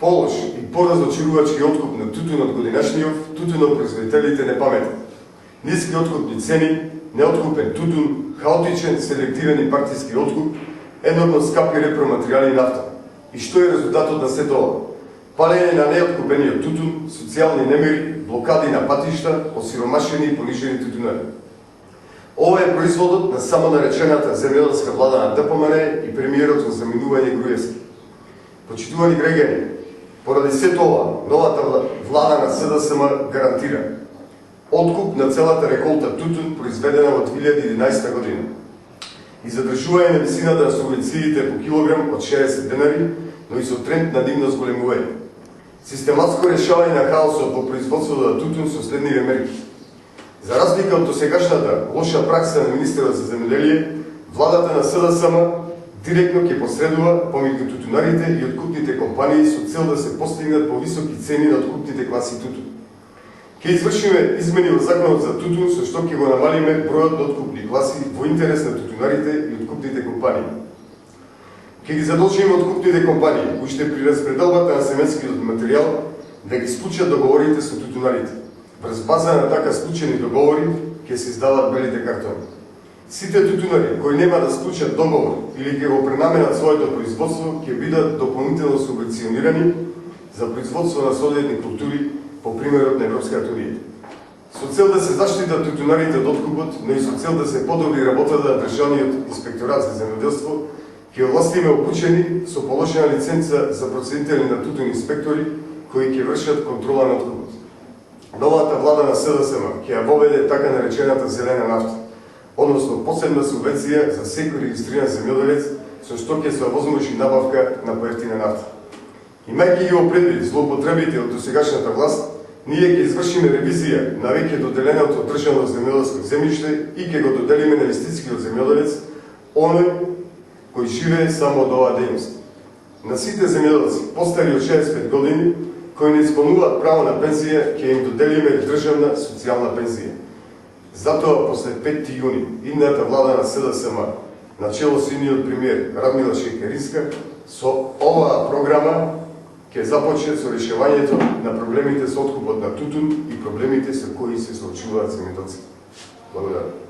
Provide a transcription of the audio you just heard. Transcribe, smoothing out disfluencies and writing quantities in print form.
полош и поразочарувачки откуп на тутун од годинашниот, тутунопроизводителите не паметат. Ниски откупни цени, неоткупен тутун, хаотичен, селектиран и партиски откуп, енормно скапи репроматеријали и нафта. И што е резултатот на сето ова? Палење на неоткупениот тутун, социјални немири, блокади на патишта, осиромашени и понижени тутунари. Ова е производот на само наречената земјоделска влада на ДПМН и премиерот за заминување Груевски. Почитувани граѓани, поради сето ова, новата влада на СДСМ гарантира откуп на целата реколта тутун произведена во 2011 година и задржување на висината на субвенциите по килограм од 60 денари, но и со тренд на нивно зголемување. Систематско решавање на хаосот во производството на тутун со следниве мерки. За разлика од досегашната лоша пракса на министерот за земјоделие, владата на СДСМ директно ќе посредува помеѓу тутунарите и откупните компании со цел да се постигнат повисоки цени на откупните класи тутун. Ќе извршиме измени во законот за тутун со што ќе го намалиме бројот на откупни класи во интерес на тутунарите и откупните компании. Ќе ги задолжиме откупните компании, уште при распределбата на семенскиот материјал, да ги склучат договорите со тутунарите. Врз база на така склучени договори ќе се издават белите картони. Сите тутунари кои нема да склучат договор или ќе го пренаменат своето производство ќе бидат дополнително субвенционирани за производство на соодветни култури по примерот на Европската унија. Со цел да се заштитат тутунарите од откупот, но и со цел да се подобри работата на Државниот инспекторат за земјоделство, ќе овластиме обучени со положена лиценца за проценители на тутун инспектори кои ќе вршат контрола на откупот. Новата влада на СДСМ ќе ја воведе така наречената зелена нафта, односно посебна субвенција за секој регистриран земјоделец, со што ќе се овозможи набавка на поевтина нафта. Имајќи ги во предвид злоупотребите од досегашната власт, ние ќе извршиме ревизија на веќе доделеното државно земјоделско земјиште и ќе го доделиме на истинскиот земјоделец, оној кој живее само од оваа дејност. На сите земјоделци постари од 65 години кои не исполнуваат право на пензија, ќе им доделиме државна социјална пензија. Затоа, после 5 јуни, идната влада на СДСМ, начело со идниот премиер Радмила Шекеринска, со оваа програма ќе започне со решавањето на проблемите со откупот на тутун и проблемите со кои се соочуваат земјоделците. Благодарам.